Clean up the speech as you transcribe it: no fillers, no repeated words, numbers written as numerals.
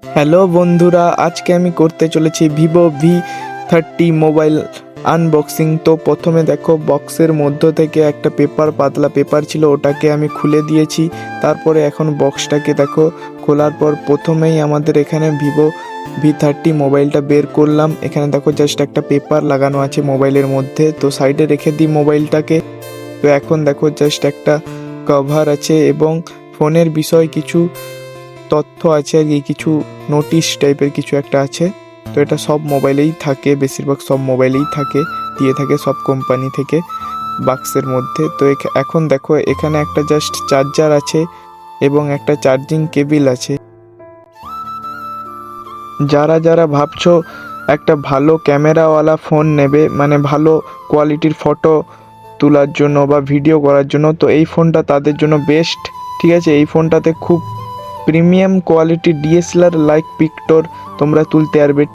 Hello বন্ধুরা, আজকে আমি করতে চলেছি ভিভো V30 মোবাইল আনবক্সিং। তো প্রথমে দেখো, বক্সের মধ্য থেকে একটা পাতলা পেপার ছিল, ওটাকে আমি খুলে দিয়েছি। তারপরে এখন বক্সটাকে দেখো, খোলার পর প্রথমেই আমাদের এখানে ভিভো V30 মোবাইলটা বের করলাম। এখানে দেখো জাস্ট একটা পেপার লাগানো আছে মোবাইলের মধ্যে, তো সাইডে রেখে দিই মোবাইলটাকে। তো এখন দেখো জাস্ট একটা কভার আছে এবং ফোনের বিষয়ে কিছু তথ্য আছে, আর কি কিছু নোটিশ টাইপের কিছু একটা আছে। তো এটা সব মোবাইলেই থাকে, বেশিরভাগ সব মোবাইলেই থাকে, দিয়ে থাকে সব কোম্পানি থেকে বাক্সের মধ্যে। তো এখন দেখো এখানে একটা জাস্ট চার্জার আছে এবং একটা চার্জিং কেবিল আছে। যারা যারা ভাবছো একটা ভালো ক্যামেরাওয়ালা ফোন নেবে, মানে ভালো কোয়ালিটির ফটো তোলার জন্য বা ভিডিও করার জন্য, তো এই ফোনটা তাদের জন্য বেস্ট। ঠিক আছে, এই ফোনটাতে খুব premium quality DSLR like picture তোমরা তুলতে পারবে।